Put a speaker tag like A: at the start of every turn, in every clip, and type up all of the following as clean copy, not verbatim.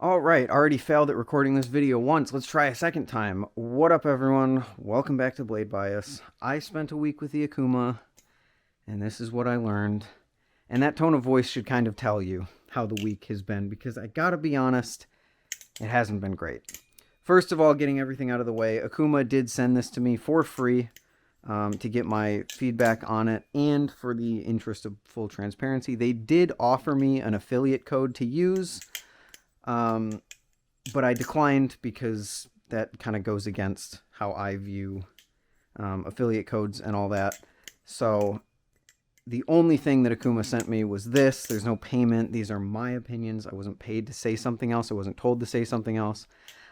A: Alright, already failed at recording this video once. Let's try a second time. What up, everyone? Welcome back to Blade Bias. I spent a week with the Akuma, and this is what I learned. And that tone of voice should kind of tell you how the week has been, because I gotta be honest, it hasn't been great. First of all, getting everything out of the way, Akuma did send this to me for free to get my feedback on it, and for the interest of full transparency, they did offer me an affiliate code to use. But I declined because that kind of goes against how I view affiliate codes and all that. So the only thing that Akuma sent me was this. There's no payment. These are my opinions. I wasn't paid to say something else. I wasn't told to say something else.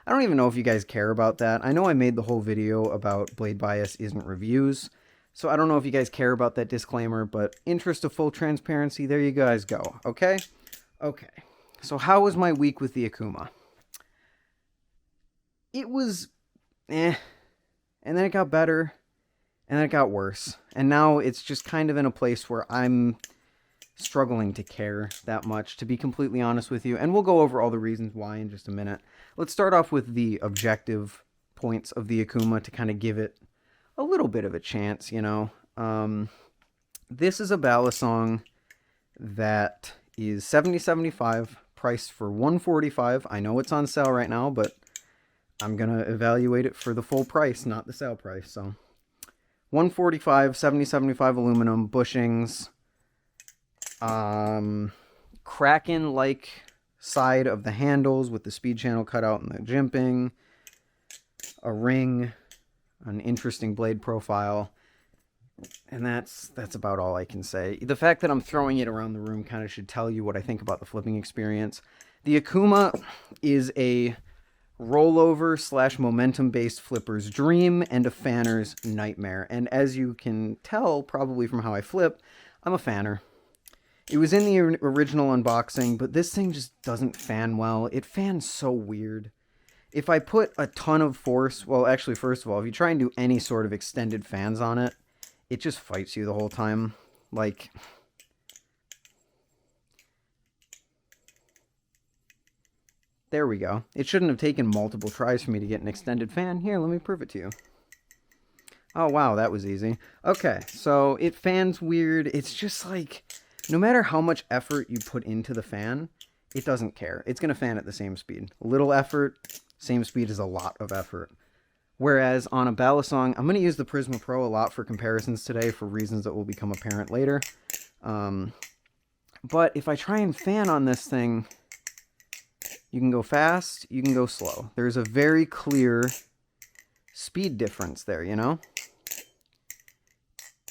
A: I don't even know if you guys care about that. I know I made the whole video about Blade Bias isn't reviews, so I don't know if you guys care about that disclaimer, but interest of full transparency, there you guys go, okay? Okay. So how was my week with the Akuma? It was and then it got better, and then it got worse. And now it's just kind of in a place where I'm struggling to care that much, to be completely honest with you. And we'll go over all the reasons why in just a minute. Let's start off with the objective points of the Akuma to kind of give it a little bit of a chance, you know. This is a balisong that is $70.75. Priced for $145. I know it's on sale right now, but I'm gonna evaluate it for the full price, not the sale price. So $145, 7075 aluminum bushings, Kraken-like side of the handles with the speed channel cut out and the jimping, a ring, an interesting blade profile. And that's about all I can say. The fact that I'm throwing it around the room kind of should tell you what I think about the flipping experience. The Akuma is a rollover / momentum-based flipper's dream and a fanner's nightmare. And as you can tell, probably from how I flip, I'm a fanner. It was in the original unboxing, but this thing just doesn't fan well. It fans so weird. If I put a ton of force, well, actually, first of all, if you try and do any sort of extended fans on it, it just fights you the whole time. Like, there we go. It shouldn't have taken multiple tries for me to get an extended fan. Here, let me prove it to you. Oh, wow, that was easy. Okay, so it fans weird. It's just like, no matter how much effort you put into the fan, it doesn't care. It's going to fan at the same speed. A little effort, same speed as a lot of effort. Whereas on a balisong, I'm going to use the Prisma Pro a lot for comparisons today for reasons that will become apparent later. But if I try and fan on this thing, you can go fast, you can go slow. There's a very clear speed difference there, you know?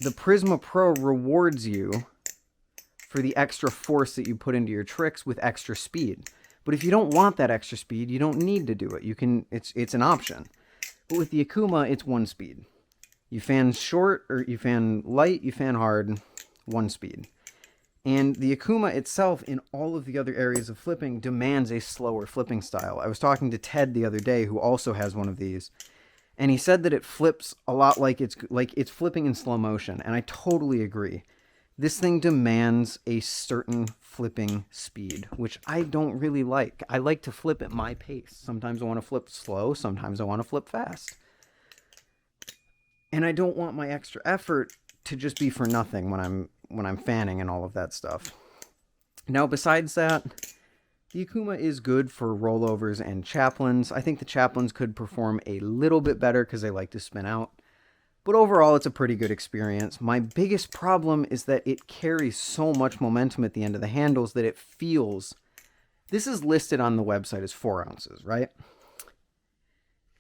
A: The Prisma Pro rewards you for the extra force that you put into your tricks with extra speed. But if you don't want that extra speed, you don't need to do it. You can, it's an option. But with the Akuma, it's one speed. You fan short, or you fan light, you fan hard, one speed. And the Akuma itself, in all of the other areas of flipping, demands a slower flipping style. I was talking to Ted the other day, who also has one of these, and he said that it flips a lot like it's flipping in slow motion, and I totally agree. This thing demands a certain flipping speed, which I don't really like. I like to flip at my pace. Sometimes I want to flip slow, sometimes I want to flip fast. And I don't want my extra effort to just be for nothing when I'm fanning and all of that stuff. Now, besides that, the Akuma is good for rollovers and chaplains. I think the chaplains could perform a little bit better because they like to spin out. But overall, it's a pretty good experience. My biggest problem is that it carries so much momentum at the end of the handles that it feels... This is listed on the website as 4 ounces, right?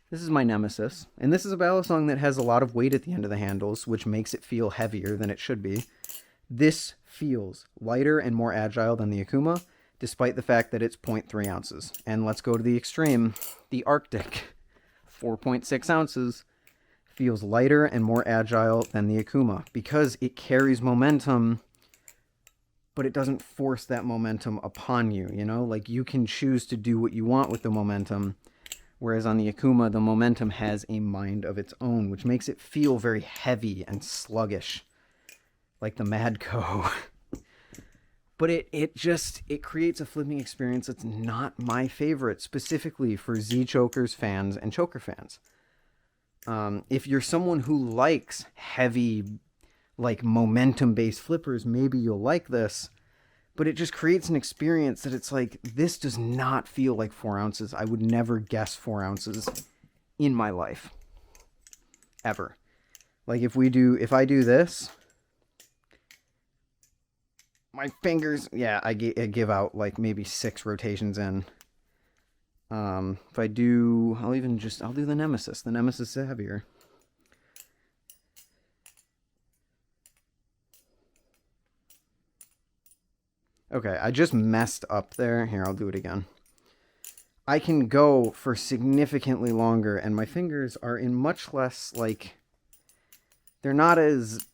A: This is my nemesis. And this is a balisong that has a lot of weight at the end of the handles, which makes it feel heavier than it should be. This feels lighter and more agile than the Akuma, despite the fact that it's 0.3 ounces. And let's go to the extreme. The Arctic, 4.6 ounces. Feels lighter and more agile than the Akuma because it carries momentum, but it doesn't force that momentum upon you, you know? Like, you can choose to do what you want with the momentum, whereas on the Akuma, the momentum has a mind of its own, which makes it feel very heavy and sluggish, like the Madco. But it creates a flipping experience that's not my favorite, specifically for Z chokers fans and choker fans. If you're someone who likes heavy, like momentum-based flippers, maybe you'll like this. But it just creates an experience that it's like, this does not feel like 4 ounces. I would never guess 4 ounces in my life. Ever. Like if I do this, my fingers, yeah, I give out like maybe 6 rotations in. If I do, I'll do the Nemesis. The Nemesis is heavier. Okay, I just messed up there. Here, I'll do it again. I can go for significantly longer, and my fingers are in much less, like, they're not as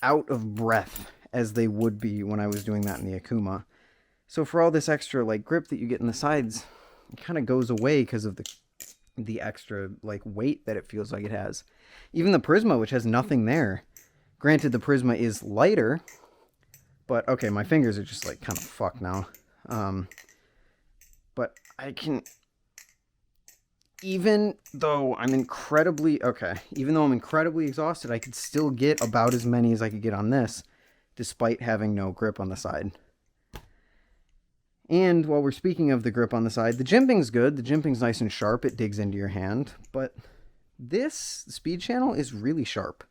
A: out of breath as they would be when I was doing that in the Akuma. So for all this extra, like, grip that you get in the sides, it kind of goes away because of the extra, like, weight that it feels like it has. Even the Prisma, which has nothing there. Granted, the Prisma is lighter, but, okay, my fingers are just, like, kind of fucked now. But I can, even though I'm incredibly exhausted, I could still get about as many as I could get on this, despite having no grip on the side. And while we're speaking of the grip on the side, the jimping's good. The jimping's nice and sharp. It digs into your hand. But this speed channel is really sharp.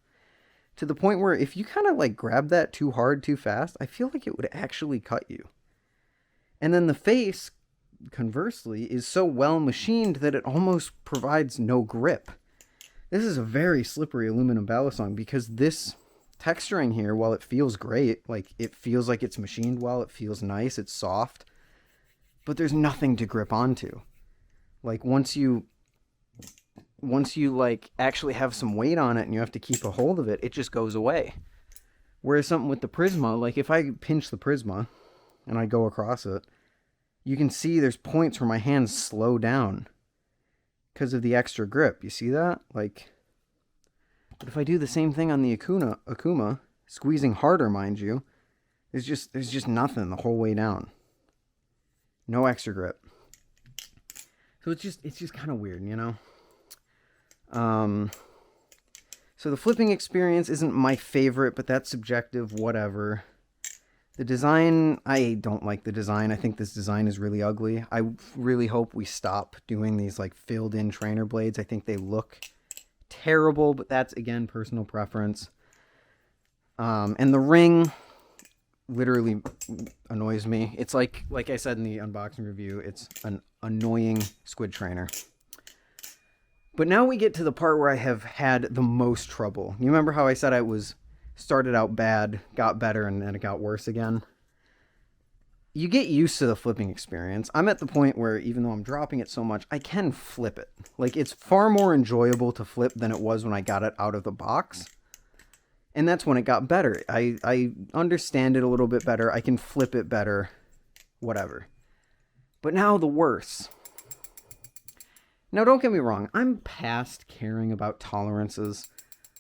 A: To the point where if you kind of like grab that too hard, too fast, I feel like it would actually cut you. And then the face, conversely, is so well machined that it almost provides no grip. This is a very slippery aluminum balisong because this texturing here, while it feels great, like it feels like it's machined well, it feels nice, it's soft, but there's nothing to grip onto. Like once you like actually have some weight on it and you have to keep a hold of it, it just goes away. Whereas something with the Prisma, like if I pinch the Prisma and I go across it, you can see there's points where my hands slow down because of the extra grip. You see that? Like, but if I do the same thing on the Akuma, squeezing harder, mind you, there's just nothing the whole way down. No extra grip. So it's just kind of weird, you know? So the flipping experience isn't my favorite, but that's subjective, whatever. The design, I don't like the design. I think this design is really ugly. I really hope we stop doing these like filled in trainer blades. I think they look terrible, but that's again personal preference. And the ring literally annoys me. It's like I said in the unboxing review, it's an annoying squid trainer. But now we get to the part where I have had the most trouble. You remember how I said I started out bad, got better, and then it got worse again? You get used to the flipping experience. I'm at the point where even though I'm dropping it so much, I can flip it. Like, it's far more enjoyable to flip than it was when I got it out of the box. And that's when it got better. I understand it a little bit better. I can flip it better. Whatever. But now the worst. Now, don't get me wrong. I'm past caring about tolerances.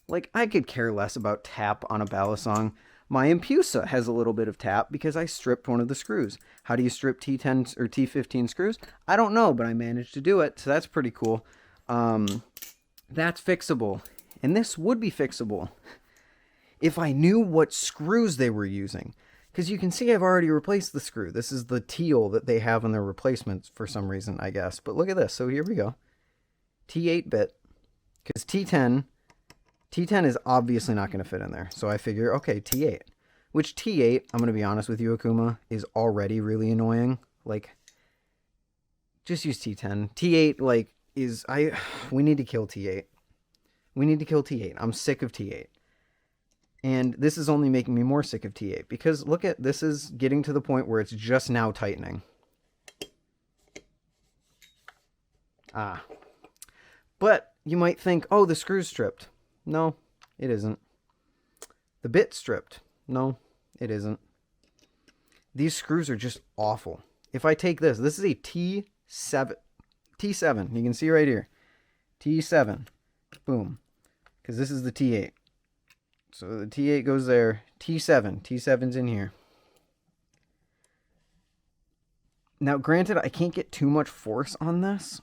A: Like, I could care less about tap on a balisong. My Impusa has a little bit of tap because I stripped one of the screws. How do you strip T10 or T15 screws? I don't know, but I managed to do it, so that's pretty cool. That's fixable. And this would be fixable if I knew what screws they were using. Because you can see I've already replaced the screw. This is the teal that they have on their replacements for some reason, I guess. But look at this. So here we go. T8 bit. Because T10 is obviously not going to fit in there. So I figure, okay, T8. Which T8, I'm going to be honest with you, Akuma, is already really annoying. Like, just use T10. T8, like, we need to kill T8. We need to kill T8. I'm sick of T8. And this is only making me more sick of T8. Because, look at, this is getting to the point where it's just now tightening. But you might think, oh, the screw's stripped. No, it isn't. The bit's stripped. No, it isn't. These screws are just awful. If I take this is a T7. T7, you can see right here. T7. Boom. Because this is the T8. So the T8 goes there. T7. T7's in here. Now, granted, I can't get too much force on this,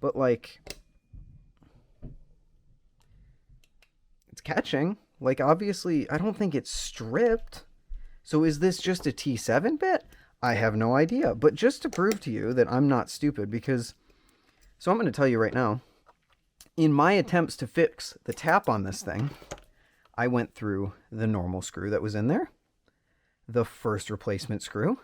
A: but like, it's catching. Like, obviously, I don't think it's stripped. So is this just a T7 bit? I have no idea. But just to prove to you that I'm not stupid, because... So I'm going to tell you right now, in my attempts to fix the tap on this thing, I went through the normal screw that was in there, the first replacement screw,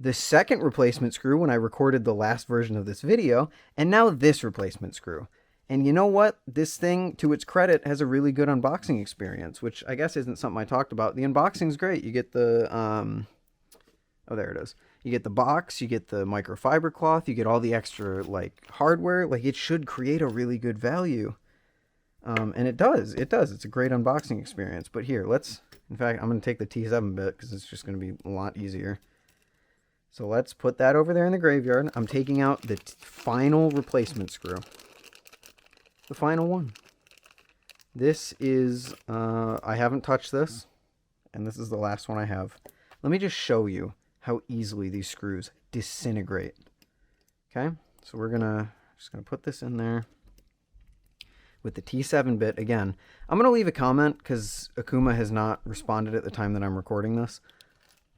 A: the second replacement screw when I recorded the last version of this video, and now this replacement screw. And you know what? This thing, to its credit, has a really good unboxing experience, which I guess isn't something I talked about. The unboxing's great. You get the, oh, there it is. You get the box, you get the microfiber cloth, you get all the extra, like, hardware. Like, it should create a really good value. And it does. It does. It's a great unboxing experience. But here, let's... In fact, I'm going to take the T7 bit because it's just going to be a lot easier. So let's put that over there in the graveyard. I'm taking out the final replacement screw. The final one. This is... I haven't touched this. And this is the last one I have. Let me just show you how easily these screws disintegrate. Okay, so we're just gonna put this in there with the T7 bit again. I'm gonna leave a comment because Akuma has not responded at the time that I'm recording this.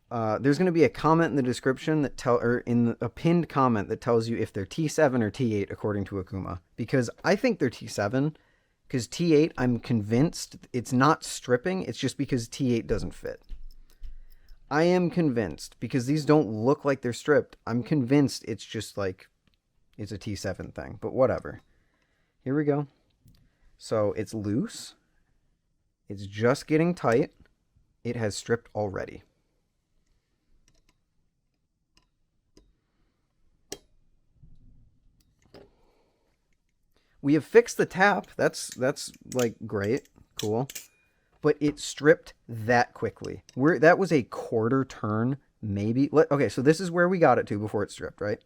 A: There's gonna be a comment in the description that a pinned comment that tells you if they're T7 or T8 according to Akuma, because I think they're T7. Because T8, I'm convinced it's not stripping. It's just because T8 doesn't fit. I am convinced, because these don't look like they're stripped, I'm convinced it's just like, it's a T7 thing, but whatever. Here we go. So it's loose. It's just getting tight. It has stripped already. We have fixed the tap. That's like great. Cool. But it stripped that quickly. That was a quarter turn, maybe. Okay, so this is where we got it to before it stripped, right?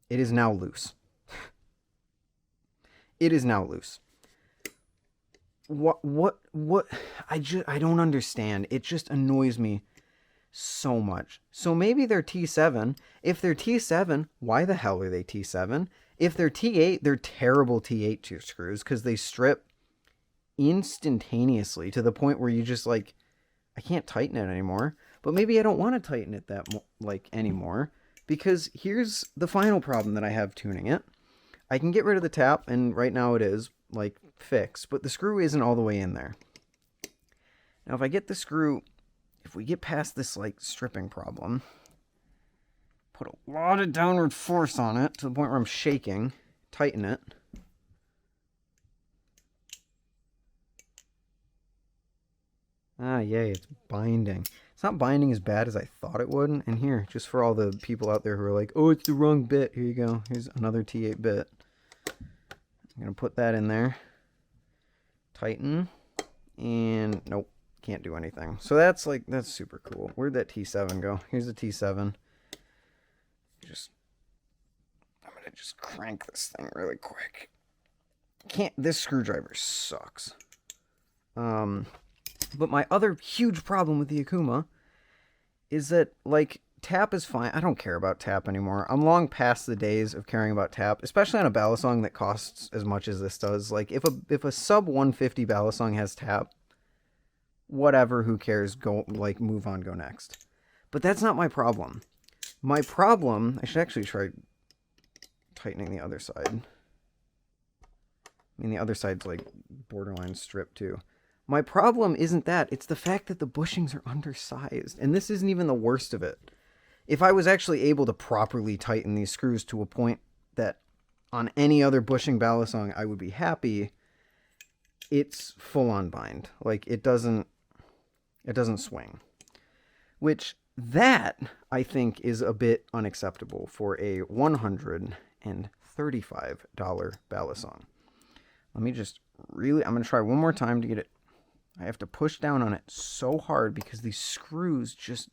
A: It is now loose. It is now loose. What? I don't understand. It just annoys me so much. So maybe they're T7. If they're T7, why the hell are they T7? If they're T8, they're terrible T8 screws because they strip instantaneously to the point where you just like, I can't tighten it anymore. But maybe I don't want to tighten it anymore, because here's the final problem that I have tuning it. I can get rid of the tap, and right now it is like fixed, but the screw isn't all the way in there. Now if I get the screw, if we get past this like stripping problem, put a lot of downward force on it to the point where I'm shaking, tighten it. Ah, yay, it's binding. It's not binding as bad as I thought it would. And here, just for all the people out there who are like, oh, it's the wrong bit. Here you go. Here's another T8 bit. I'm going to put that in there. Tighten. And nope, can't do anything. So that's super cool. Where'd that T7 go? Here's the T7. I'm going to just crank this thing really quick. This screwdriver sucks. But my other huge problem with the Akuma is that, like, tap is fine. I don't care about tap anymore. I'm long past the days of caring about tap, especially on a balisong that costs as much as this does. Like, if a sub 150 balisong has tap, whatever, who cares? Go, like, move on, go next. But that's not my problem. My problem, I should actually try tightening the other side. I mean, the other side's, like, borderline stripped, too. My problem isn't that. It's the fact that the bushings are undersized. And this isn't even the worst of it. If I was actually able to properly tighten these screws to a point that on any other bushing balisong I would be happy, it's full on bind. Like, it doesn't swing. Which, that, I think, is a bit unacceptable for a $135 balisong. Let me just I'm going to try one more time to get it. I have to push down on it so hard because these screws just...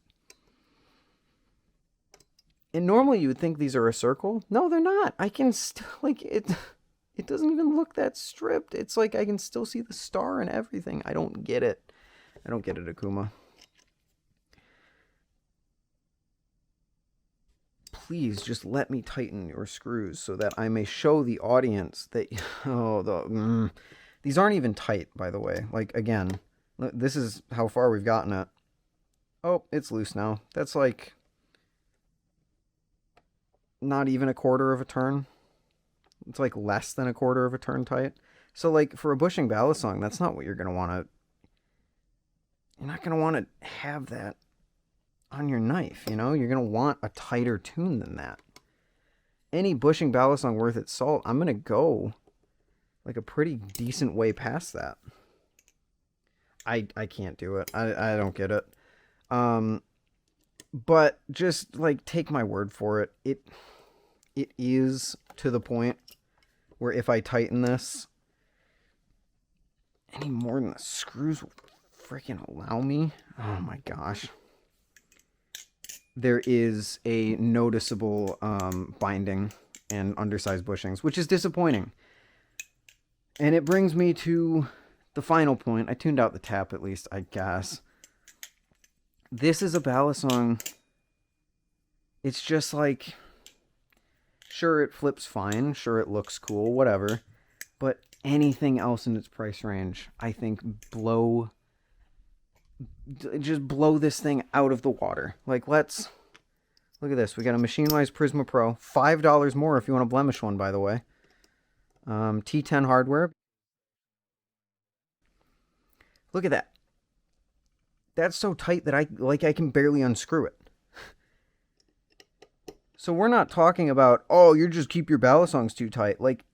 A: And normally you would think these are a circle. No, they're not. I can still, like, it doesn't even look that stripped. It's like I can still see the star and everything. I don't get it. I don't get it, Akuma. please just let me tighten your screws so that I may show the audience that, these aren't even tight, by the way. Like, again, this is how far we've gotten it. Oh, it's loose now. That's like not even a quarter of a turn. It's like less than a quarter of a turn tight. So like for a bushing ballast song, that's not what you're going to want to, you're not going to want to have that on your knife, you know? You're going to want a tighter tune than that. Any bushing ballast song worth its salt, I'm going to go like a pretty decent way past that. I can't do it. I don't get it. But just like take my word for it. It is to the point where if I tighten this any more than the screws will freaking allow me, oh my gosh, there is a noticeable binding and undersized bushings, which is disappointing. And it brings me to the final point. I tuned out the tap at least, I guess. This is a ballast song. It's just like, sure, it flips fine. Sure, it looks cool, whatever. But anything else in its price range, I think, just blow this thing out of the water. Like, let's look at this. We got a Machine-Wise Prisma Pro. $5 more if you want a blemish one, by the way. T10 hardware. Look at that. That's so tight that I can barely unscrew it. So we're not talking about, oh, you just keep your ballast songs too tight. Like,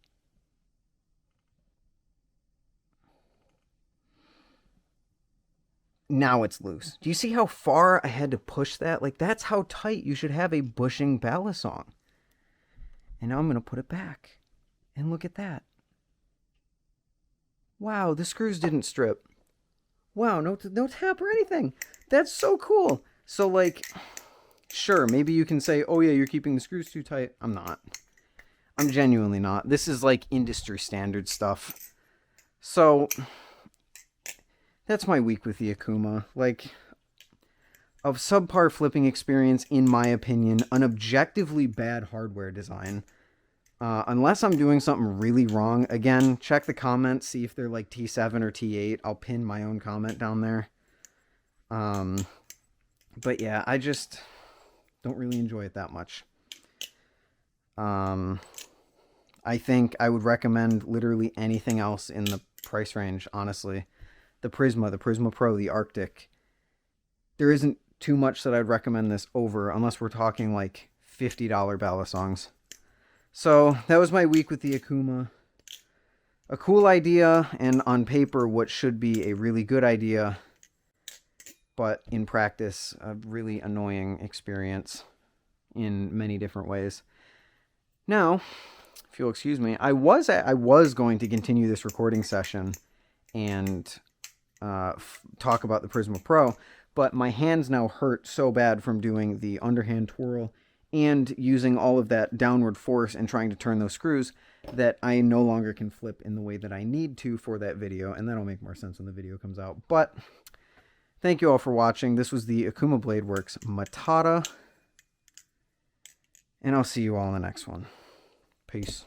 A: now it's loose. Do you see how far I had to push that? Like, that's how tight you should have a bushing ballast song. And now I'm going to put it back. And look at that. Wow, the screws didn't strip. Wow, no tap or anything. That's so cool. So, like, sure, maybe you can say, oh, yeah, you're keeping the screws too tight. I'm not. I'm genuinely not. This is, like, industry standard stuff. So, that's my week with the Akuma. Like, of subpar flipping experience, in my opinion, an objectively bad hardware design. Unless I'm doing something really wrong. Again, check the comments, see if they're like T7 or T8. I'll pin my own comment down there. But yeah, I just don't really enjoy it that much. I think I would recommend literally anything else in the price range, honestly. The Prisma Pro, the Arctic. There isn't too much that I'd recommend this over, unless we're talking like $50 ballast songs. So that was my week with the Akuma. A cool idea, and on paper, what should be a really good idea, but in practice, a really annoying experience in many different ways. Now, if you'll excuse me, I was going to continue this recording session and talk about the Prisma Pro, but my hands now hurt so bad from doing the underhand twirl and using all of that downward force and trying to turn those screws that I no longer can flip in the way that I need to for that video, and that'll make more sense when the video comes out. But thank you all for watching. This was the Akuma Bladeworks Matata, and I'll see you all in the next one. Peace.